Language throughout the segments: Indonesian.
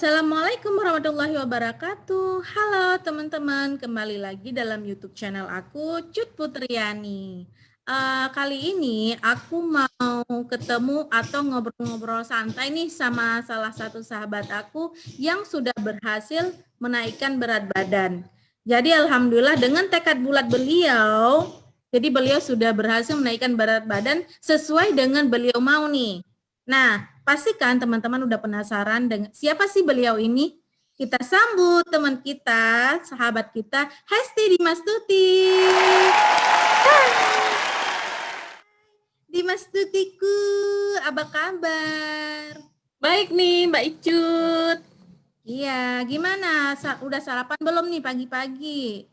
Assalamualaikum warahmatullahi wabarakatuh. Halo teman-teman, kembali lagi dalam YouTube channel aku, Cut Putriani. Kali ini aku mau ketemu atau ngobrol-ngobrol santai nih sama salah satu sahabat aku yang sudah berhasil menaikkan berat badan. Jadi alhamdulillah dengan tekad bulat beliau, jadi beliau sudah berhasil menaikkan berat badan sesuai dengan beliau mau nih. Nah, pastikan teman-teman udah penasaran dengan siapa sih beliau ini? Kita sambut teman kita, sahabat kita, Hesti Dimastuti. Dimastutiku, apa kabar? Baik nih Mbak Icut. Iya, gimana? Udah sarapan belum nih pagi-pagi?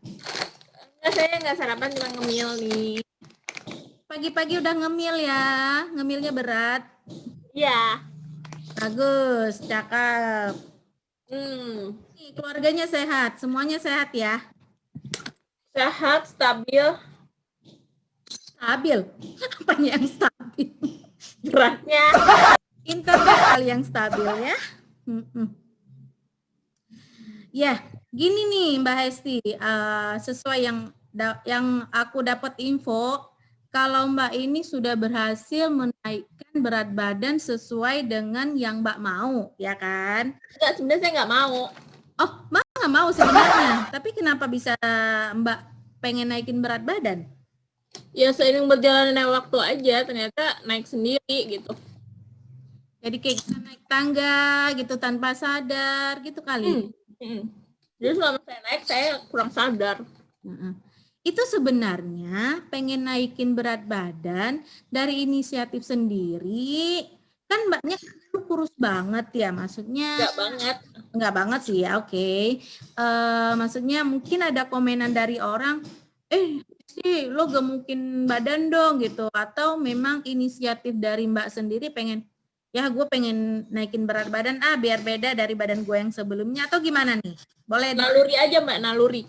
Enggak, saya nggak sarapan, cuma ngemil nih. Pagi-pagi udah ngemil ya? Ngemilnya berat? Iya. Bagus, cakep. Keluarganya sehat, semuanya sehat ya? Sehat, stabil. Stabil? Apanya yang stabil? Beratnya. Internet kali yang stabil ya? Ya, gini nih Mbak Hesti, sesuai yang aku dapat info, kalau Mbak ini sudah berhasil menaikkan berat badan sesuai dengan yang Mbak mau, ya kan? Enggak, sebenarnya saya nggak mau. Oh, Mbak nggak mau sebenarnya, tapi kenapa bisa Mbak pengen naikin berat badan? Ya seiring berjalannya waktu aja, ternyata naik sendiri gitu. Jadi kayak kita naik tangga gitu tanpa sadar gitu kali. Jadi selama saya naik, saya kurang sadar. Itu sebenarnya pengen naikin berat badan dari inisiatif sendiri, kan Mbaknya kurus banget ya, maksudnya enggak banget sih ya, oke. Maksudnya mungkin ada komenan dari orang, sih lo gemukin badan dong gitu, atau memang inisiatif dari Mbak sendiri pengen, ya gue pengen naikin berat badan biar beda dari badan gue yang sebelumnya, atau gimana nih? Boleh naluri aja Mbak, naluri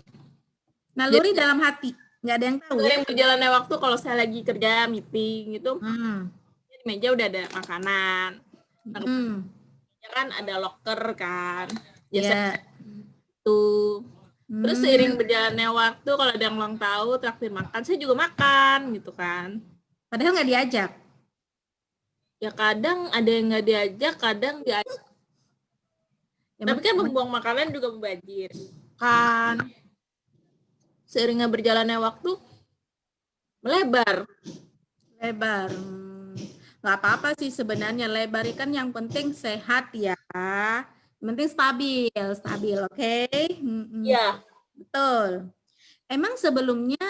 jadi, dalam hati, nggak ada yang tahu ya? Yang berjalannya waktu, kalau saya lagi kerja meeting gitu, di meja udah ada makanan, ya kan ada locker kan, biasa tuh. Terus seiring berjalannya waktu, kalau ada yang ulang tahun traktir makan, saya juga makan gitu kan. Padahal nggak diajak. Ya kadang ada yang nggak diajak, kadang diajak. Tapi kan membuang makanan juga mubazir kan. Seiringnya berjalannya waktu melebar. Nggak apa-apa sih sebenarnya, lebar kan yang penting sehat ya, yang penting stabil, oke? Iya. Betul. Emang sebelumnya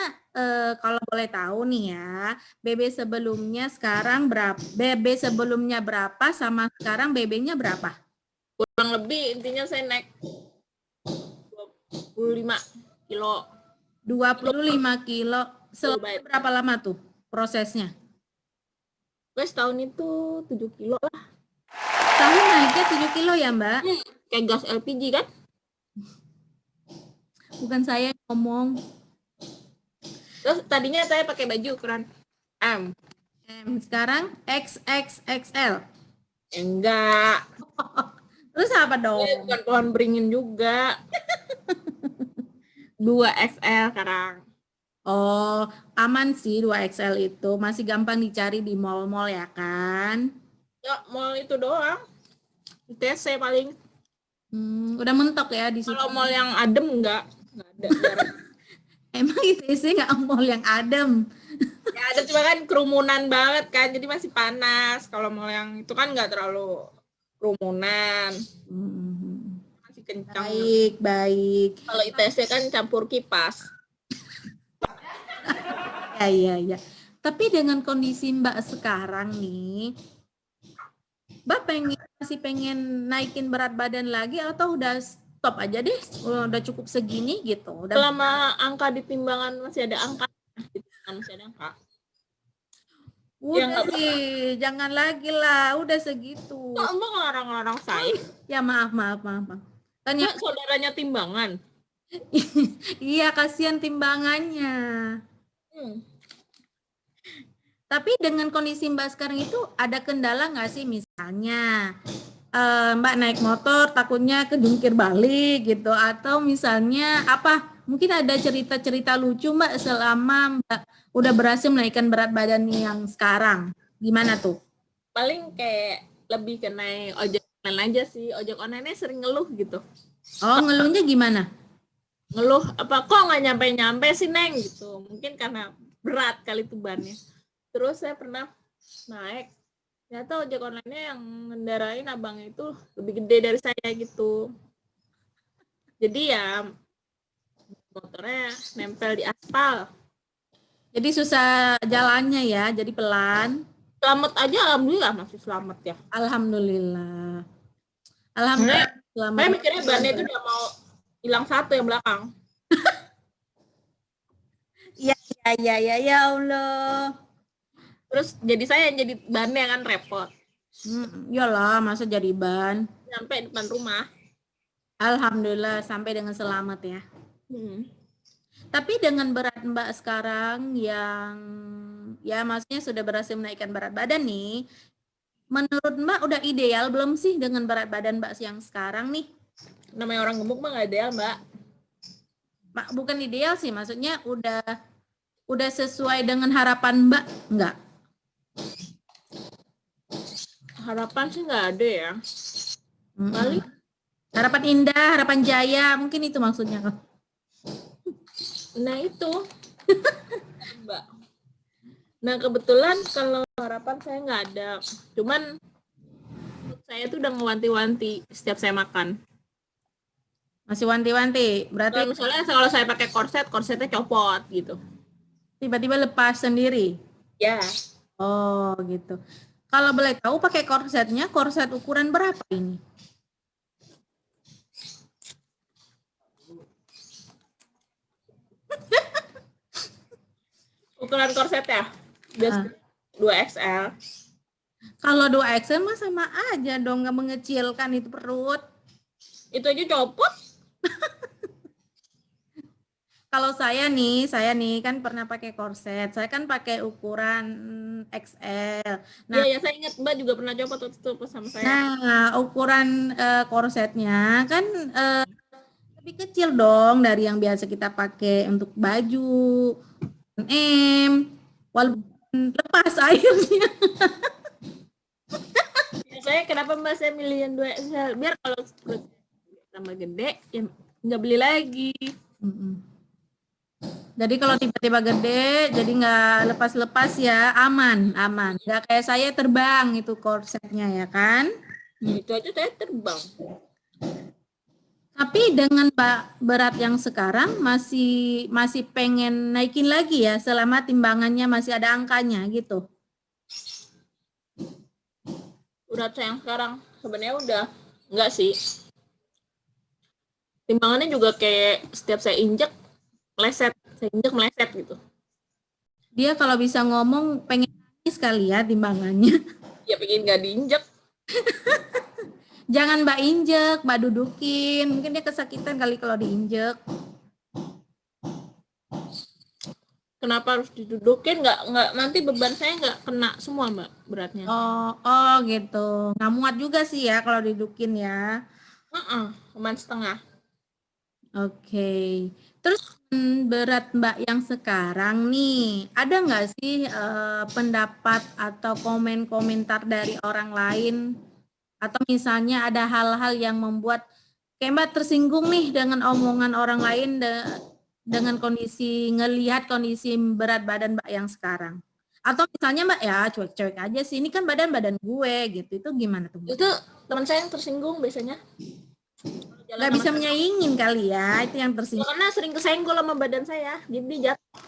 kalau boleh tahu nih ya, BB sebelumnya sekarang berapa? BB sebelumnya berapa sama sekarang BB-nya berapa? Kurang lebih intinya saya naik 25 kilo. 25 kilo. Selama berapa lama tuh prosesnya? Setahun itu 7 kilo lah. Tahun naiknya 7 kilo ya Mbak? Kayak gas LPG kan? Bukan saya yang ngomong. Terus tadinya saya pakai baju ukuran M. Sekarang XXXL. Enggak. Terus apa dong? Bukan pohon beringin juga. 2XL sekarang. Oh, aman sih 2XL itu. Masih gampang dicari di mall-mall ya kan? Ya, mall itu doang. ITC paling. Udah mentok ya di situ. Kalau mall yang adem enggak ada. Emang ITC nggak mall yang adem? Ya ada, cuma kan kerumunan banget kan, jadi masih panas. Kalau mall yang itu kan nggak terlalu kerumunan. Masih kencang. Baik. Kalau ITC kan campur kipas. Ya. Tapi dengan kondisi Mbak sekarang nih, Mbak masih pengen naikin berat badan lagi atau udah stop aja deh, udah cukup segini gitu? Selama angka di timbangan masih ada angka, Udah sih, jangan lagi lah, udah segitu. Kok Mbak ngelarang-larang saya? Ya maaf. Kan ya saudaranya timbangan. Iya, kasihan timbangannya. Tapi dengan kondisi Mbak sekarang itu ada kendala nggak sih, misalnya Mbak naik motor takutnya kejungkir balik gitu, atau misalnya apa? Mungkin ada cerita-cerita lucu Mbak selama Mbak udah berhasil menaikkan berat badan yang sekarang. Gimana tuh? Paling kayak lebih ke naik ojek online aja sih. Ojek online-nya sering ngeluh gitu. Oh, ngeluhnya gimana? Ngeluh apa kok nggak nyampe-nyampe sih Neng gitu. Mungkin karena berat kali itu bannya. Terus saya pernah naik, ternyata ojek online-nya yang ngendarain abang itu lebih gede dari saya gitu. Jadi ya motornya nempel di aspal. Jadi susah jalannya ya, jadi pelan. Selamat aja, alhamdulillah masih selamat ya. Alhamdulillah. Alhamdulillah. Selamat. Saya mikirnya bannya itu udah mau hilang satu yang belakang. Ya Allah. Terus jadi saya yang jadi bannya kan repot. Iyalah, masa jadi ban. Sampai depan rumah. Alhamdulillah sampai dengan selamat ya. Tapi dengan berat Mbak sekarang yang ya maksudnya sudah berhasil menaikkan berat badan nih, menurut Mbak udah ideal belum sih dengan berat badan Mbak yang sekarang nih? Namanya orang gemuk mah nggak ideal Mbak. Bukan ideal sih, maksudnya udah sesuai dengan harapan Mbak enggak? Harapan sih nggak ada ya. Paling harapan indah, harapan jaya, mungkin itu maksudnya. Nah itu Mbak. Nah kebetulan kalau harapan saya nggak ada. Cuman saya tuh udah ngewanti-wanti setiap saya makan. Masih wanti-wanti, berarti misalnya kalau saya pakai korsetnya copot gitu. Tiba-tiba lepas sendiri? Ya. Oh gitu. Kalau boleh tahu pakai korsetnya, korset ukuran berapa ini? Ukuran korsetnya? 2XL. Kalau 2XL mah sama aja dong, nggak mengecilkan itu perut. Itu aja copot. Kalau saya nih kan pernah pakai korset. Saya kan pakai ukuran XL. Nah, ya saya ingat Mbak juga pernah copot itu sama saya. Nah, ukuran korsetnya kan lebih kecil dong dari yang biasa kita pakai untuk baju, walaupun lepas airnya. Saya kenapa Mbak saya milih yang 2XL? Biar kalau tambah gede, ya nggak beli lagi. Jadi kalau tiba-tiba gede, jadi nggak lepas-lepas ya, aman. Nggak kayak saya terbang itu korsetnya ya kan? Itu aja saya terbang. Tapi dengan berat yang sekarang masih pengen naikin lagi ya, selama timbangannya masih ada angkanya gitu. Berat saya yang sekarang sebenarnya udah enggak sih. Timbangannya juga kayak setiap saya injek meleset gitu. Dia kalau bisa ngomong pengen nangis kali ya timbangannya. Ya pengen nggak diinjek. Jangan Mbak injek, Mbak dudukin. Mungkin dia kesakitan kali kalau diinjek. Kenapa harus didudukin? Nggak nanti beban saya nggak kena semua Mbak beratnya. Oh gitu. Nggak muat juga sih ya kalau didudukin ya. Cuman setengah. Oke. Terus berat Mbak yang sekarang nih, ada nggak sih pendapat atau komentar dari orang lain? Atau misalnya ada hal-hal yang membuat kayak Mbak tersinggung nih dengan omongan orang lain dengan ngelihat kondisi berat badan Mbak yang sekarang? Atau misalnya Mbak ya cuek-cuek aja sih, ini kan badan gue gitu, itu gimana tuh Mbak? Itu teman saya yang tersinggung biasanya. Nggak bisa menyaingin kali ya, itu yang tersinggung. Karena sering kesenggol sama badan saya, jadi jatuh.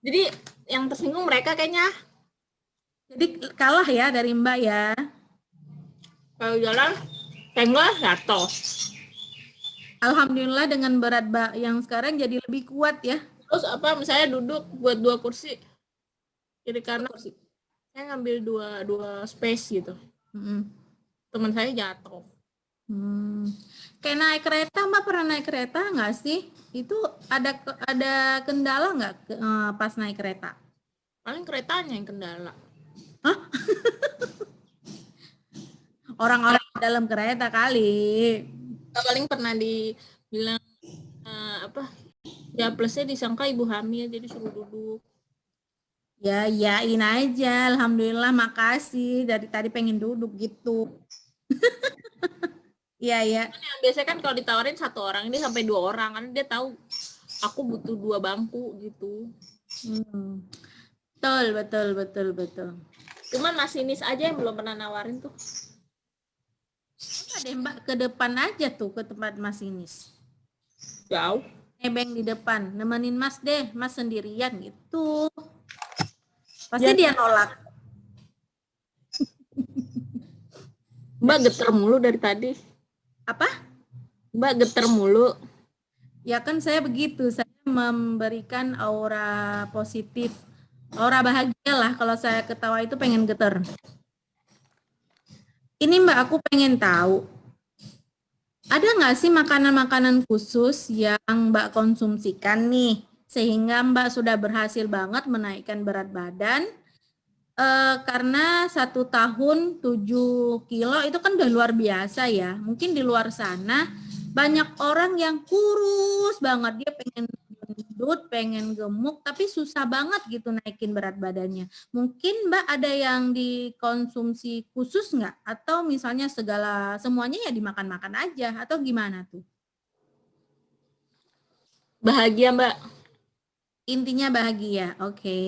Jadi yang tersinggung mereka kayaknya. Jadi kalah ya dari Mbak ya. Kalau jalan, senggol jatuh. Alhamdulillah dengan berat Mbak yang sekarang jadi lebih kuat ya. Terus misalnya duduk buat 2 kursi, kiri kanan kursi. Saya ngambil dua space gitu. Teman saya jatuh. Kayak naik kereta, Mbak pernah naik kereta nggak sih? Itu ada kendala nggak pas naik kereta? Paling keretanya yang kendala. Hah? orang-orang dalam kereta kali. Paling pernah dibilang ya plusnya disangka ibu hamil jadi suruh duduk. Ya, yain aja. Alhamdulillah, makasih. Dari tadi pengen duduk gitu. Iya, ya. Biasanya kan kalau ditawarin 1 orang, ini sampai 2 orang. Karena dia tahu aku butuh 2 bangku gitu. Betul. Cuman masinis aja yang belum pernah nawarin tuh. Coba deh Mbak ke depan aja tuh ke tempat masinis. Jauh. Nebeng di depan. Nemenin Mas deh. Mas sendirian gitu. Pasti dia nolak. Mbak geter mulu dari tadi. Apa? Mbak geter mulu. Ya kan saya begitu. Saya memberikan aura positif. Aura bahagia lah. Kalau saya ketawa itu pengen geter. Ini Mbak, aku pengen tahu. Ada nggak sih makanan-makanan khusus yang Mbak konsumsikan nih? Sehingga Mbak sudah berhasil banget menaikkan berat badan. Karena 1 tahun 7 kilo itu kan udah luar biasa ya. Mungkin di luar sana banyak orang yang kurus banget. Dia pengen gendut, pengen gemuk, tapi susah banget gitu naikin berat badannya. Mungkin Mbak ada yang dikonsumsi khusus nggak? Atau misalnya semuanya ya dimakan-makan aja? Atau gimana tuh? Bahagia Mbak. Intinya bahagia, oke.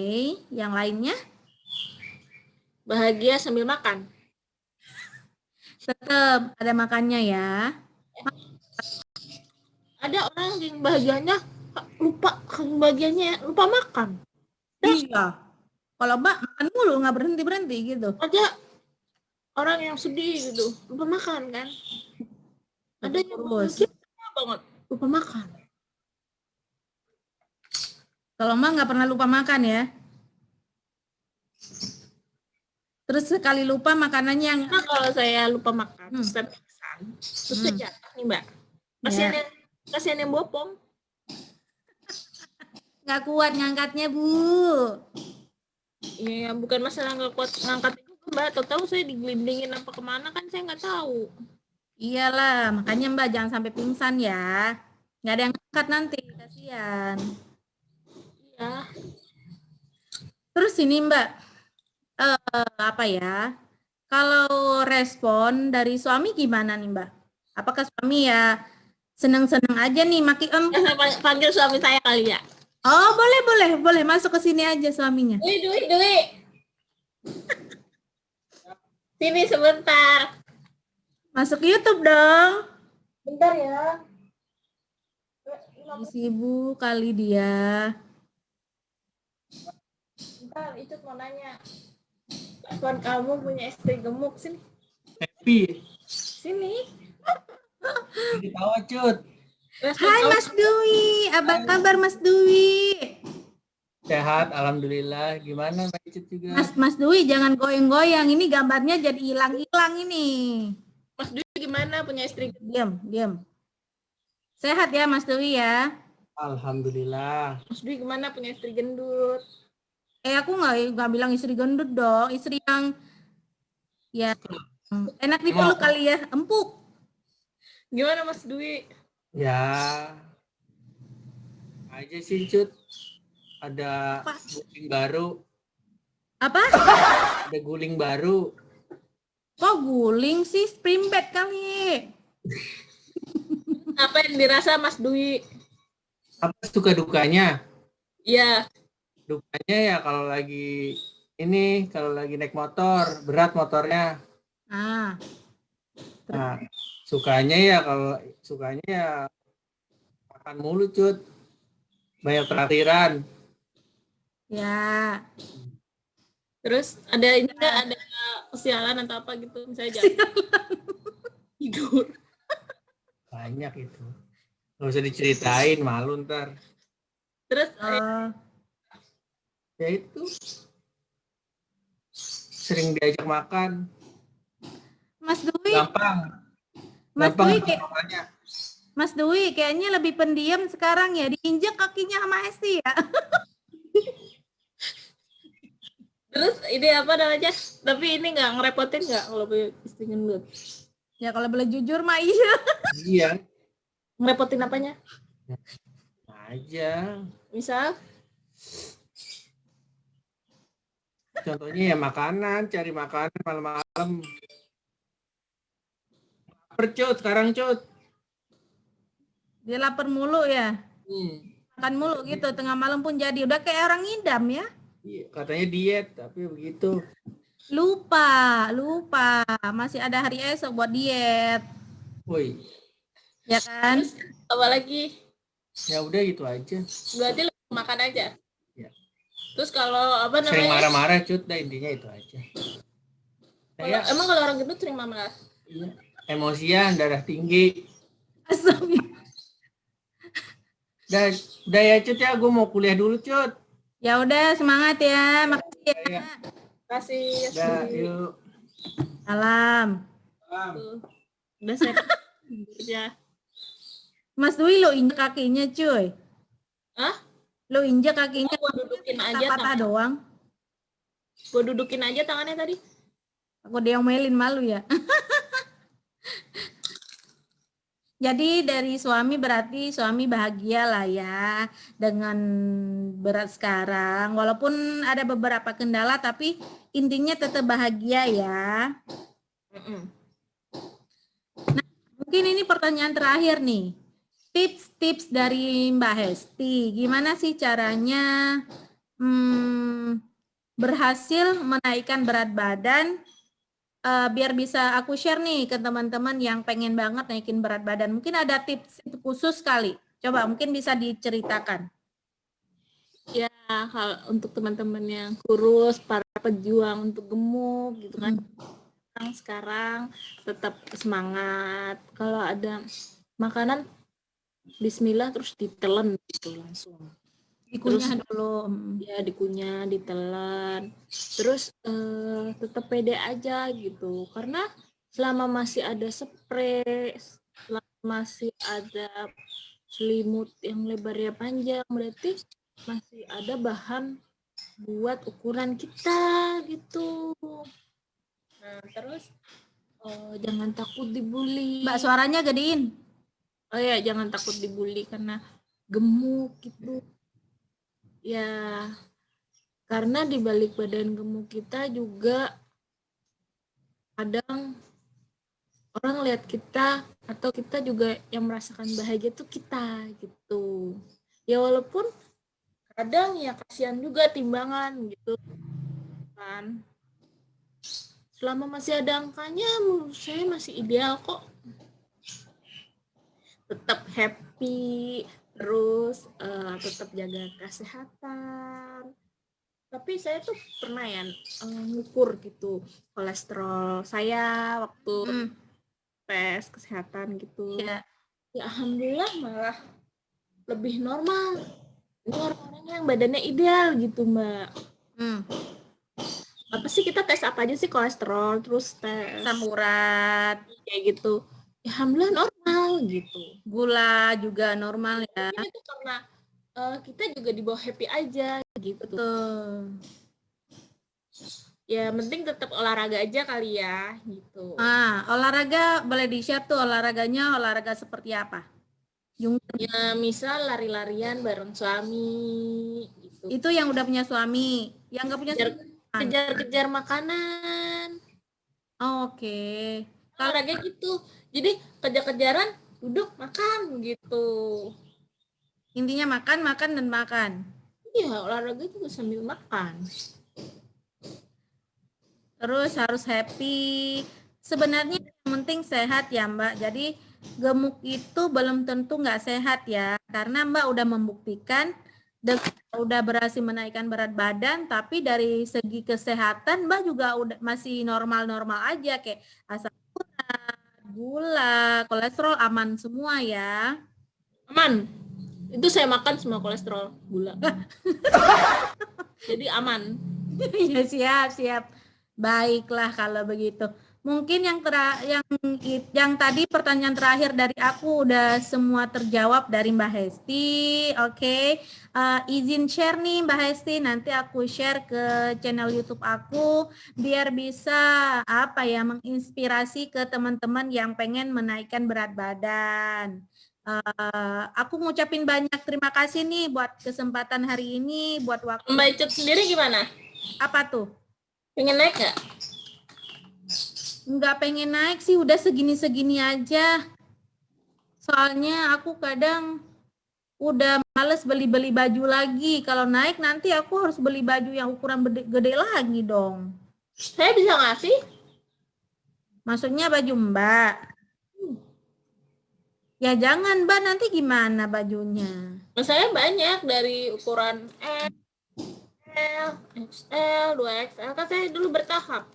Yang lainnya? Bahagia sambil makan. Tetap ada makannya ya. Ada orang yang bahagianya lupa makan. Iya. Kalau Mbak makan mulu nggak berhenti gitu. Ada orang yang sedih gitu, lupa makan kan. Ada yang bahagia banget, lupa makan. Kalau Mbak nggak pernah lupa makan ya. Terus sekali lupa makanannya yang... Nah, kalau saya lupa makan, saya pingsan, terus saya jatuh nih Mbak. Kasihan yang bopong. Nggak kuat ngangkatnya Bu. Iya, bukan masalah nggak kuat ngangkatnya juga Mbak. Tahu saya digelindingin apa kemana kan saya nggak tahu. Iyalah, makanya Mbak jangan sampai pingsan ya. Nggak ada yang ngangkat nanti, kasihan. Iya. Terus ini Mbak, apa ya? Kalau respon dari suami gimana nih Mbak? Apakah suami ya seneng-seneng aja nih Saya panggil suami saya kali ya. Oh, boleh masuk ke sini aja suaminya. Dwi. Sini sebentar. Masuk YouTube dong. Bentar ya. Sibuk kali dia. Bentar, itu mau nanya. Kapan kamu punya istri gemuk? Sini. Happy. Sini. Ditawa Cut. Hai Mas Dwi, apa kabar Mas Dwi? Sehat, alhamdulillah. Gimana Mbak Cut juga? Mas Dwi jangan goyang-goyang, ini gambarnya jadi hilang-hilang ini. Mas Dwi gimana punya istri? Diam. Sehat ya Mas Dwi ya? Alhamdulillah. Mas Dwi gimana punya istri gendut? Aku nggak bilang istri gendut dong, istri yang ya enak dipeluk kali ya, empuk. Gimana Mas Dwi? Ya, aja sih Cut. Ada guling baru. Apa? Ada guling baru. Kok guling sih? Spring bed kali. Apa yang dirasa Mas Dwi? Apa suka dukanya? Iya. Dukanya ya kalau lagi naik motor, berat motornya. Nah, sukanya ya makan mulu Cut. Banyak traktiran. Ya. Terus ada kesialan atau apa gitu misalnya jangan tidur. Banyak itu. Nggak usah diceritain, malu ntar. Terus ya itu sering diajak makan. Mas Dwi. Gampang. Mas Dwi kayaknya lebih pendiam sekarang ya, diinjak kakinya sama Esti ya. Terus ini apa namanya? Tapi ini nggak ngerepotin nggak kalau punya pasti gendut. Ya kalau boleh jujur mah iya. Iya. Ngerepotin apanya? Aja. Misal? Contohnya ya makanan, cari makanan malam-malam. Lapar Cut, sekarang Cut. Dia lapar mulu ya. Makan mulu gitu, tengah malam pun jadi. Udah kayak orang ngidam ya. Iya, katanya diet, tapi begitu. Lupa. Masih ada hari esok buat diet. Woi. Ya kan? Terus, apalagi? Ya udah gitu aja. Berarti lu makan aja? Ya. Terus kalau apa namanya? Sering marah-marah Cut, dah intinya itu aja. Emang kalau orang gendut sering marah? Iya. Emosian, darah tinggi. Udah ya Cut ya, gue mau kuliah dulu Cut. Ya udah, semangat ya. Makasih ya. Ya. Kasih. Udah, yuk. Salam. Udah saya ya. Mas Dwi lo injek kakinya cuy. Hah? Lo injek kakinya. Gua dudukin aja patah doang. Gua dudukin aja tangannya tadi. Aku diomelin malu ya. Jadi dari suami berarti suami bahagia lah ya dengan berat sekarang. Walaupun ada beberapa kendala tapi intinya tetap bahagia ya. Nah, mungkin ini pertanyaan terakhir nih. Tips-tips dari Mbak Hesti. Gimana sih caranya berhasil menaikkan berat badan? Biar bisa aku share nih ke teman-teman yang pengen banget naikin berat badan. Mungkin ada tips khusus kali. Coba mungkin bisa diceritakan. Ya, untuk teman-teman yang kurus, para pejuang untuk gemuk gitu kan. Sekarang tetap semangat. Kalau ada makanan, bismillah terus ditelen gitu langsung. Dikunyah dulu. Ya, dikunyah, ditelan. Terus tetap pede aja gitu. Karena selama masih ada spray, selama masih ada selimut yang lebarnya panjang, berarti masih ada bahan buat ukuran kita gitu. Nah, terus jangan takut dibully. Mbak, suaranya gedein. Oh ya, jangan takut dibully karena gemuk gitu. Ya, karena di balik badan gemuk kita juga kadang orang lihat kita atau kita juga yang merasakan bahagia tuh kita gitu. Ya walaupun kadang ya kasihan juga timbangan gitu kan. Selama masih ada angkanya menurut saya masih ideal kok. Tetap happy, terus tetap jaga kesehatan. Tapi saya tuh pernah ya ngukur gitu kolesterol saya waktu tes kesehatan gitu. Ya alhamdulillah malah lebih normal. Ini orang-orang yang badannya ideal gitu, Mbak. Apa sih kita tes apa aja sih, kolesterol, terus tes asam urat kayak gitu. Ya, alhamdulillah normal gitu. Gula juga normal ya. Ini tuh karena kita juga dibawa happy aja gitu. Betul. Ya penting tetap olahraga aja kali ya gitu. Olahraga boleh di-share tuh olahraganya olahraga seperti apa? Ya misal lari-larian bareng suami gitu. Itu yang udah punya suami, yang nggak punya kejar-kejar makanan. Oke. Olahraga gitu. Jadi kejar-kejaran duduk makan gitu. Intinya makan dan makan. Iya, olahraga juga sambil makan. Terus harus happy. Sebenarnya yang penting sehat ya Mbak. Jadi gemuk itu belum tentu nggak sehat ya. Karena Mbak udah membuktikan dan udah berhasil menaikkan berat badan. Tapi dari segi kesehatan Mbak juga udah masih normal-normal aja. Kayak asam urat, gula, kolesterol aman semua ya. Aman. Itu saya makan semua kolesterol, gula. Jadi aman. Ya siap. Baiklah kalau begitu. mungkin yang tadi pertanyaan terakhir dari aku udah semua terjawab dari Mbak Hesti. Oke. Izin share nih Mbak Hesti, nanti aku share ke channel YouTube aku biar bisa menginspirasi ke teman-teman yang pengen menaikkan berat badan. Aku ngucapin banyak terima kasih nih buat kesempatan hari ini, buat waktu. Mbak Cut sendiri gimana? Apa tuh? Pengen naik nggak? Nggak pengen naik sih, udah segini-segini aja. Soalnya aku kadang udah males beli-beli baju lagi. Kalau naik nanti aku harus beli baju yang ukuran gede lagi dong. Saya bisa ngasih? Maksudnya baju Mbak? Ya jangan Mbak, nanti gimana bajunya? Saya banyak dari ukuran L, XL, 2XL. Kan saya dulu bertahap.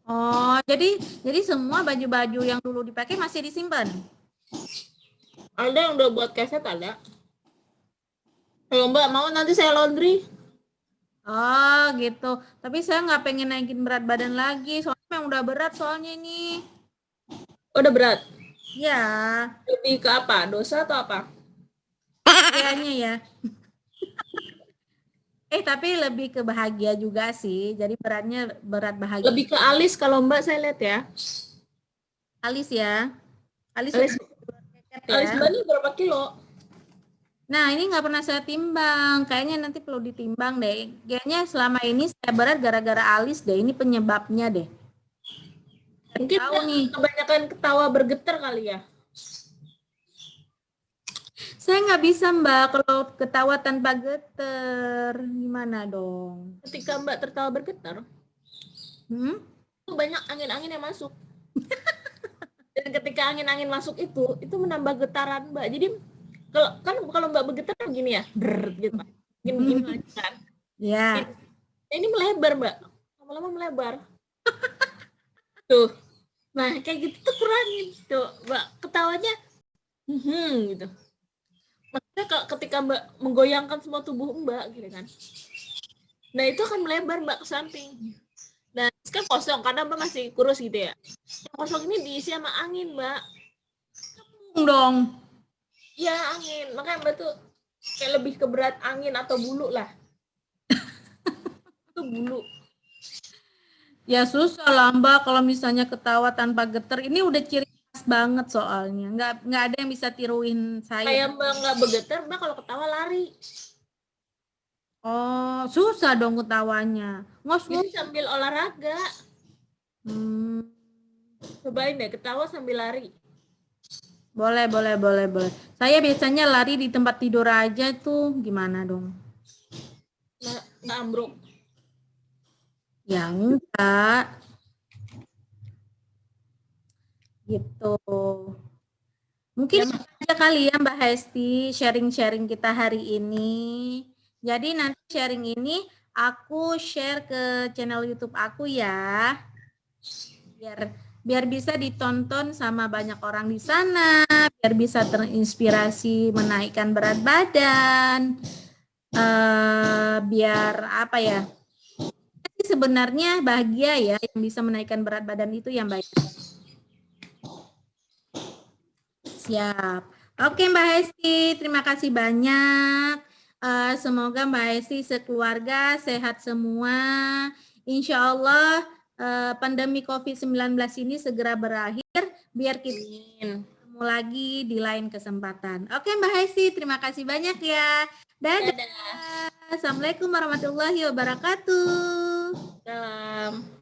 Oh, jadi semua baju-baju yang dulu dipakai masih disimpan? Ada yang udah buat keset, ada. Kalau Mbak mau nanti saya laundry. Oh, gitu. Tapi saya nggak pengen naikin berat badan lagi. Soalnya yang udah berat soalnya ini. Udah berat? Ya. Lebih ke apa? Dosa atau apa? Kayaknya ya. Tapi lebih ke bahagia juga sih. Jadi beratnya berat bahagia. Lebih ke alis kalau Mbak saya lihat ya. Alis ya. Alis Mbak ini berapa kilo? Nah, ini nggak pernah saya timbang. Kayaknya nanti perlu ditimbang deh. Kayaknya selama ini saya berat gara-gara alis deh. Ini penyebabnya deh. Mungkin kebanyakan ketawa bergetar kali ya. Saya nggak bisa Mbak kalau ketawa tanpa getar. Gimana dong? Ketika Mbak tertawa bergetar, banyak angin-angin yang masuk. Dan ketika angin-angin masuk itu menambah getaran Mbak. Jadi kalau Mbak bergetar begini ya, gitu. Gini kan. Ya. Ini melebar Mbak. Lama-lama melebar. Tuh. Nah, kayak gitu tuh kurangin tuh, Mbak. Ketawanya gitu. Maksudnya ketika Mbak menggoyangkan semua tubuh Mbak gitu kan. Nah, itu akan melebar Mbak ke samping. Nah, kan kosong karena Mbak masih kurus gitu ya. Yang kosong ini diisi sama angin, Mbak. Dong. Ya, angin. Makanya Mbak tuh kayak lebih ke berat angin atau bulu lah. Itu bulu. Ya susah lah Mbak kalau misalnya ketawa tanpa getar. Ini udah ciri khas banget soalnya. Nggak ada yang bisa tiruin saya. Kayak Mbak nggak bergetar, Mbak kalau ketawa lari. Oh, susah dong ketawanya. Jadi sambil olahraga. Cobain deh ketawa sambil lari. Boleh. Saya biasanya lari di tempat tidur aja tuh. Gimana dong? Nggak ambruk. Ya enggak. Gitu. Mungkin aja kali ya Mbak Hesti sharing-sharing kita hari ini. Jadi nanti sharing ini aku share ke channel YouTube aku ya. Biar bisa ditonton sama banyak orang di sana, biar bisa terinspirasi menaikkan berat badan. Biar apa ya? Sebenarnya bahagia ya yang bisa menaikkan berat badan itu yang baik. Siap. Oke Mbak Hesti, terima kasih banyak. Semoga Mbak Hesti sekeluarga sehat semua. Insya Allah pandemi COVID-19 ini segera berakhir biar kita ketemu lagi di lain kesempatan. Oke Mbak Hesti, terima kasih banyak ya. Dadah. Assalamualaikum warahmatullahi wabarakatuh. Salam.